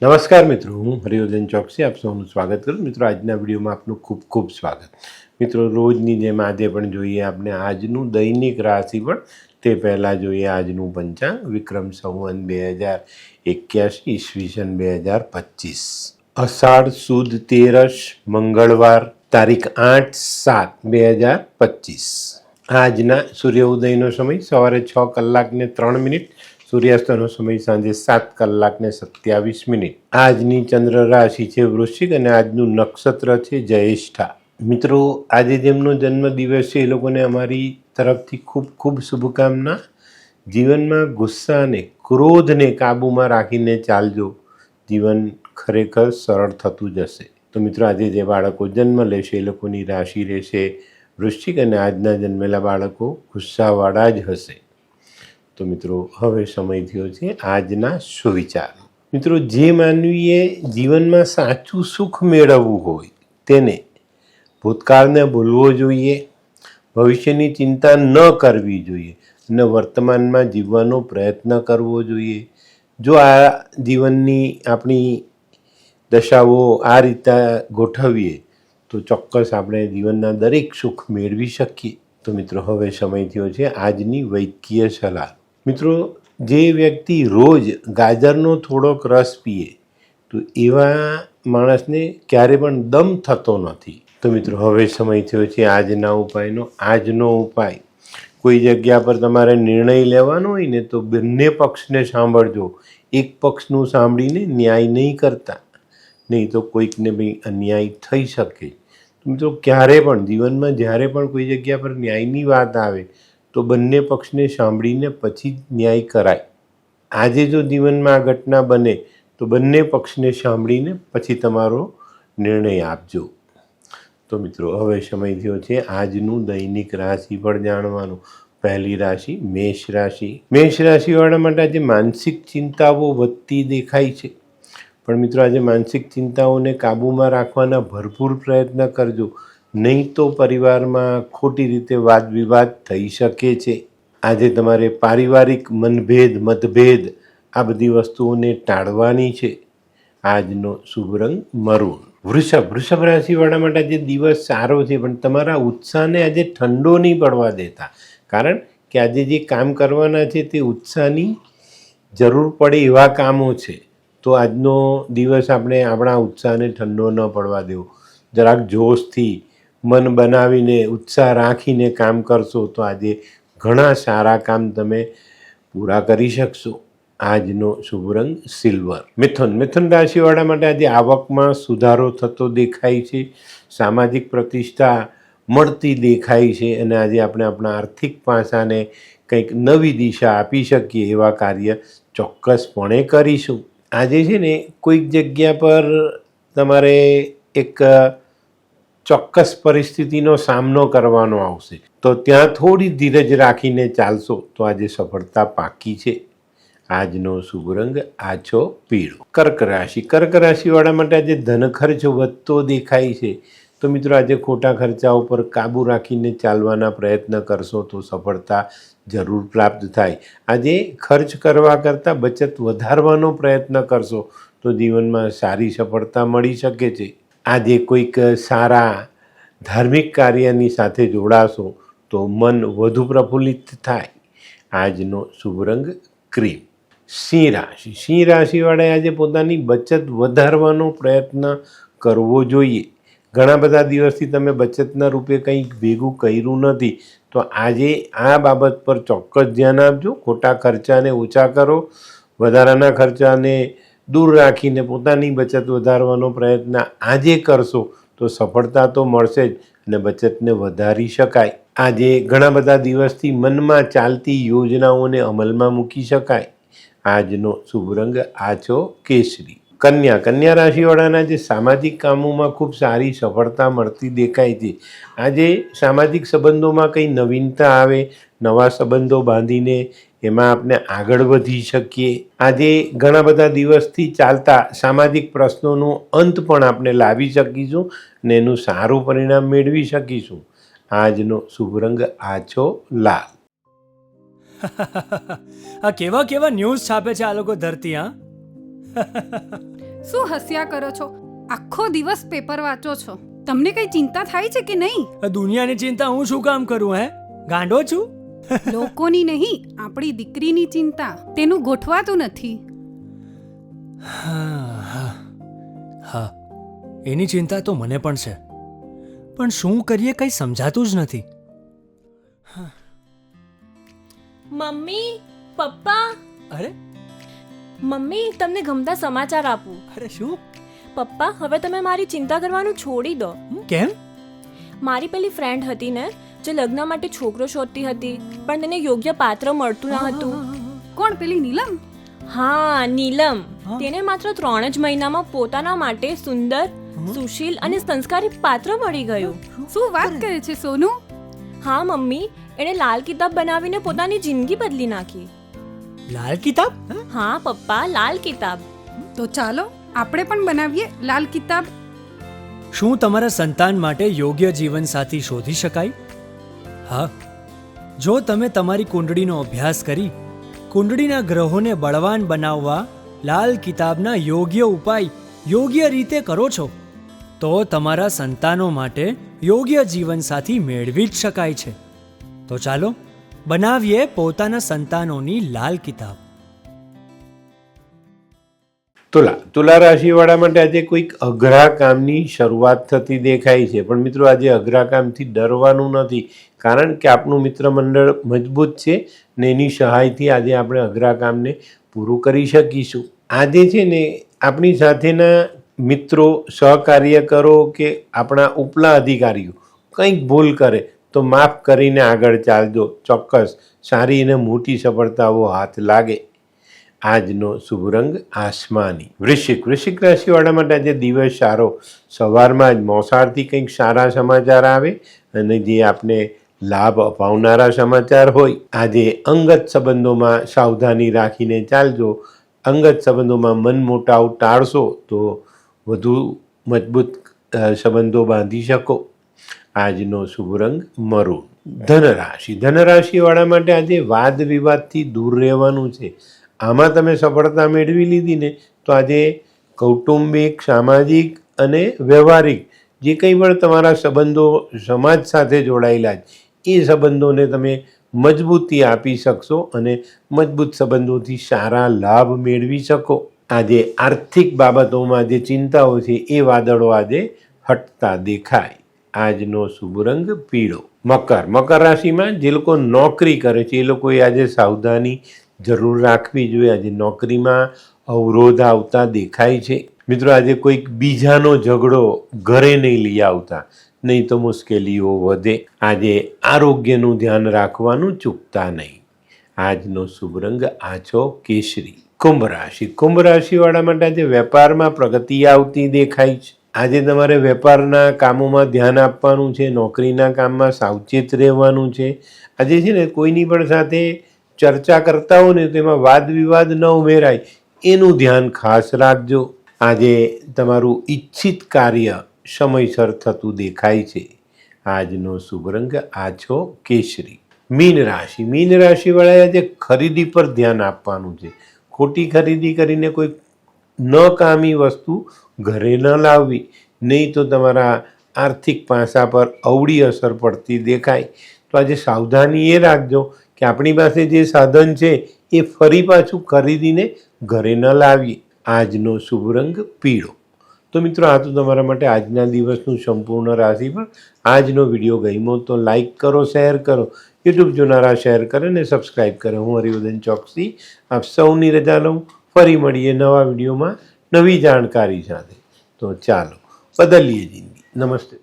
નમસ્કાર મિત્રો, હું હરિવર્ધન ચોકસી આપ સૌનું સ્વાગત કરું. મિત્રો, આજના વિડીયોમાં આપનું ખૂબ ખૂબ સ્વાગત. મિત્રો, રોજની જેમ આજે પણ જોઈએ આપણે આજનું દૈનિક રાશિફળ. તે પહેલાં જોઈએ આજનું પંચાંગ. વિક્રમ સંવત 2081 ઈસવીસન 2025, અષાઢ સુદ તેરસ, મંગળવાર, તારીખ 8/7/2025. આજના સૂર્ય ઉદયનો સમય સવારે 6:03, સૂર્યાસ્તનો સમય સાંજે 7:27. આજની ચંદ્ર રાશિ છે વૃશ્ચિક અને આજનું નક્ષત્ર છે જ્યેષ્ઠા. મિત્રો, આજે જેમનો જન્મદિવસ છે એ લોકોને અમારી તરફથી ખૂબ ખૂબ શુભકામના. જીવનમાં ગુસ્સા અને ક્રોધને કાબૂમાં રાખીને ચાલજો, જીવન ખરેખર સરળ થતું જશે. તો મિત્રો, આજે જે બાળકો જન્મ લેશે એ લોકોની રાશિ રહેશે વૃશ્ચિક અને આજના જન્મેલા બાળકો ગુસ્સાવાળા જ હશે. તો મિત્રો, હવે સમય થયો છે આજના સુવિચાર. મિત્રો, જે માનવીએ જીવનમાં સાચું સુખ મેળવવું હોય તેને ભૂતકાળને ભૂલવો જોઈએ, ભવિષ્યની ચિંતા ન કરવી જોઈએ અને વર્તમાનમાં જીવવાનો પ્રયત્ન કરવો જોઈએ. જો આ જીવનની આપણી દશાઓ આ રીતે ગોઠવીએ તો ચોક્કસ આપણે જીવનના દરેક સુખ મેળવી શકીએ. તો મિત્રો, હવે સમય થયો છે આજની વૈદ્યકીય સલાહ. મિત્રો, જે વ્યક્તિ રોજ ગાજરનો થોડોક રસ પીએ તો એવા માણસને ક્યારે પણ દમ થતો નથી. તો મિત્રો, હવે સમય થયો છે આજના ઉપાયનો. આજનો ઉપાય, કોઈ જગ્યા પર તમારે નિર્ણય લેવાનો હોય ને તો બંને પક્ષને સાંભળજો. એક પક્ષનું સાંભળીને ન્યાય નહીં કરતા, નહીં તો કોઈકને બી અન્યાય થઈ શકે. મિત્રો, ક્યારે પણ જીવનમાં જ્યારે પણ કોઈ જગ્યા પર ન્યાયની વાત આવે તો બંને પક્ષને સાંભળીને પછી જ ન્યાય કરાય. આજે જો જીવનમાં આ ઘટના બને તો બંને પક્ષને સાંભળીને પછી તમારો નિર્ણય આપજો. તો મિત્રો, હવે સમય થયો છે આજનું દૈનિક રાશિફળ જાણવાનું. પહેલી રાશિ મેષ રાશિ. મેષ રાશિવાળા માટે આજે માનસિક ચિંતાઓ વધતી દેખાય છે. પણ મિત્રો, આજે માનસિક ચિંતાઓને કાબૂમાં રાખવાના ભરપૂર પ્રયત્ન કરજો, નહીં તો પરિવારમાં ખોટી રીતે વાદ વિવાદ થઈ શકે છે. આજે તમારે પારિવારિક મતભેદ આ બધી વસ્તુઓને ટાળવાની છે. આજનો શુભ રંગ મરૂન. વૃષભ રાશિવાળા માટે આજે દિવસ સારો છે, પણ તમારા ઉત્સાહને આજે ઠંડો નહીં પડવા દેતા. કારણ કે આજે જે કામ કરવાના છે તે ઉત્સાહની જરૂર પડે એવા કામો છે. તો આજનો દિવસ આપણે આપણા ઉત્સાહને ઠંડો ન પડવા દેવો. જરાક જોશથી મન બનાવીને ઉત્સાહ રાખીને કામ કરશો તો આજે ઘણા સારા કામ તમે પૂરા કરી શકશો. આજનો શુભ રંગ સિલ્વર. મિથુન રાશિવાળા માટે આજે આવકમાં સુધારો થતો દેખાય છે, સામાજિક પ્રતિષ્ઠા મળતી દેખાય છે અને આજે આપણે આપણા આર્થિક પાસાને કંઈક નવી દિશા આપી શકીએ એવા કાર્ય ચોક્કસપણે કરીશું. આજે છે ને કોઈક જગ્યા પર તમારે એક ચોક્કસ પરિસ્થિતિનો સામનો કરવાનો આવશે, તો ત્યાં થોડી ધીરજ રાખીને ચાલશો તો આજે સફળતા પાકી છે. આજનો શુભ રંગ આછો પીળો. કર્ક રાશિવાળા માટે આજે ધન ખર્ચ વધતો દેખાય છે. તો મિત્રો, આજે ખોટા ખર્ચા ઉપર કાબૂ રાખીને ચાલવાના પ્રયત્ન કરશો તો સફળતા જરૂર પ્રાપ્ત થાય. આજે ખર્ચ કરવા કરતાં બચત વધારવાનો પ્રયત્ન કરશો તો જીવનમાં સારી સફળતા મળી શકે છે. આજે કોઈક સારા ધાર્મિક કાર્યની સાથે જોડાશો તો મન વધુ પ્રફુલ્લિત થાય. આજનો શુભ રંગ ક્રીમ. સિંહ રાશિવાળાએ આજે પોતાની બચત વધારવાનો પ્રયત્ન કરવો જોઈએ. ઘણા બધા દિવસથી તમે બચતના રૂપે કંઈક ભેગું કર્યું નથી, તો આજે આ બાબત પર ચોક્કસ ધ્યાન આપજો. ખોટા ખર્ચાને ઓછા કરો, વધારાના ખર્ચાને દૂર રાખીને પોતાની બચત વધારવાનો પ્રયત્ન આજે કરશો તો સફળતા તો મળશે જ અને બચતને વધારી શકાય. આજે ઘણા બધા દિવસથી મનમાં ચાલતી યોજનાઓને અમલમાં મૂકી શકાય. આજનો શુભ રંગ આછો કેસરી. કન્યા રાશિવાળાના જે સામાજિક કામોમાં ખૂબ સારી સફળતા મળતી દેખાય છે. આજે સામાજિક સંબંધોમાં કંઈ નવીનતા આવે, નવા સંબંધો બાંધીને એમાં આપણે આગળ વધી શકીએ. આજે ઘણા બધા દિવસથી ચાલતા સામાજિક પ્રશ્નોનો અંત પણ આપણે લાવી શકીશું અને એનું સારું પરિણામ મેળવી શકીશું. આજનો શુભ રંગ આછો લાલ. આ કેવા ન્યૂઝ છાપે છે આ લોકો ધરતી. હા શું હસ્યા કરો છો? આખો દિવસ પેપર વાંચો છો. તમને કઈ ચિંતા થાય છે કે નહીં? દુનિયાની ચિંતા હું શું કામ કરું? ગાંડો છું? લોકોની નહીં, આપણી દીકરીની ચિંતા. તેનું ગોઠવાતું નથી. હા, એની ચિંતા તો મને પણ છે, પણ શું કરીએ કંઈ સમજાતું જ નથી. મમ્મી, પપ્પા. અરે મમ્મી, તમને ગમતા સમાચાર આપું. અરે શું? પપ્પા, હવે તમે મારી ચિંતા કરવાનું છોડી દો. કેમ? મારી પેલી ફ્રેન્ડ હતી ને, જે લગ્ન માટે છોકરો શોધતી હતી, પણ તેને યોગ્ય પાત્ર મળતું ન હતું. કોણ, પેલી નીલમ? હા, નીલમ. તેને માત્ર 3 જ મહિનામાં પોતાના માટે સુંદર, સુશીલ અને સંસ્કારી પાત્ર મળી ગયું. શું વાત કરે છે સોનુ? હા મમ્મી, એણે લાલ કિતાબ બનાવીને પોતાની જિંદગી બદલી નાખી. લાલ કિતાબ? હા પપ્પા, લાલ કિતાબ. તો ચાલો આપણે પણ બનાવીએ લાલ કિતાબ. શું તમારા સંતાન માટે યોગ્ય જીવનસાથી શોધી શકાય? હા, જો તમે તમારી કુંડળીનો અભ્યાસ કરી કુંડળીના ગ્રહોને બળવાન બનાવવા લાલ કિતાબના યોગ્ય ઉપાય યોગ્ય રીતે કરો છો, તો તમારા સંતાનો માટે યોગ્ય જીવનસાથી મેળવી જ શકાય છે. તો ચાલો બનાવીએ પોતાના સંતાનોની લાલ કિતાબ. તુલા રાશિવાળા માટે આજે કોઈક અઘરા કામની શરૂઆત થતી દેખાય છે, પણ મિત્રો આજે અઘરા કામથી ડરવાનું નથી, કારણ કે આપણું મિત્ર મંડળ મજબૂત છે ને એની સહાયથી આજે આપણે અઘરા કામને પૂરું કરી શકીશું. આજે છે ને આપણી સાથેના મિત્રો, સહકાર્યકરો કે આપણા ઉપલા અધિકારીઓ કંઈક ભૂલ કરે તો માફ કરીને આગળ ચાલજો. ચોક્કસ સારી અને મોટી સફળતાઓ હાથ લાગે. આજનો શુભ રંગ આસમાની. વૃશ્ચિક રાશિવાળા માટે આજે દિવસ સારો. સવારમાં જ મોસાળથી કંઈક સારા સમાચાર આવે અને જે આપને લાભ અપાવનારા સમાચાર હોય. આજે અંગત સંબંધોમાં સાવધાની રાખીને ચાલજો. અંગત સંબંધોમાં મનમોટાવ ટાળશો તો વધુ મજબૂત સંબંધો બાંધી શકો. આજનો શુભ રંગ મરૂન. ધનરાશિવાળા માટે આજે વાદ વિવાદથી દૂર રહેવાનું છે. આમાં તમે સફળતા મેળવી લીધી ને તો આજે કૌટુંબિક, સામાજિક અને વ્યવહારિક જે કંઈ પણ તમારા સંબંધો સમાજ સાથે જોડાયેલા છે એ સંબંધોને તમે મજબૂતી આપી શકશો અને મજબૂત સંબંધોથી સારા લાભ મેળવી શકો. આજે આર્થિક બાબતોમાં જે ચિંતાઓ છે એ વાદળો આજે હટતા દેખાય. આજનો શુભ રંગ પીળો. મકર રાશિમાં જે લોકો નોકરી કરે છે એ લોકોએ આજે સાવધાની જરૂર રાખવી જોઈએ. આજે નોકરીમાં અવરોધ આવતા દેખાય છે. મિત્રો આજે કોઈક બીજાનો ઝઘડો ઘરે નહીં લઈ આવતા, નહીં તો મુશ્કેલીઓ વધે. આજે આરોગ્યનું ધ્યાન રાખવાનું ચૂકતા નહીં. આજનો શુભ રંગ આછો કેસરી. કુંભ રાશિવાળા માટે આજે વેપારમાં પ્રગતિ આવતી દેખાય છે. આજે તમારે વેપારના કામોમાં ધ્યાન આપવાનું છે, નોકરીના કામમાં સાવચેત રહેવાનું છે. આજે છે ને કોઈની પણ સાથે ચર્ચા કરતા હો ને તેમાં વાદ વિવાદ ન ઉમેરાય એનું ધ્યાન ખાસ રાખજો. આજે તમારું ઈચ્છિત કાર્ય સમયસર થતું દેખાય છે. આજનો શુભ રંગ આછો કેસરી. મીન રાશિવાળાએ આજે ખરીદી પર ધ્યાન આપવાનું છે. ખોટી ખરીદી કરીને કોઈ ન કામી વસ્તુ ઘરે ન લાવવી, નહીં તો તમારા આર્થિક પાસા પર અવળી અસર પડતી દેખાય. તો આજે સાવધાની એ રાખજો કે આપણી પાસે જે સાધન છે એ ફરી પાછું ખરીદીને ઘરે ન લાવીએ. આજનો શુભ રંગ પીળો. તો મિત્રો આ તો તમારા માટે આજના દિવસનું સંપૂર્ણ રાશિફળ. આજનો વિડીયો ગમ્યો તો લાઈક કરો, શેર કરો. યુટ્યુબ જોનારા શેર કરે ને સબસ્ક્રાઈબ કરે. હું હરિવર્ધન ચોકસી આપ સૌની રજા લઉં. ફરી મળીએ નવા વિડીયોમાં નવી જાણકારી સાથે. તો ચાલો બદલીએ જિંદગી. નમસ્તે.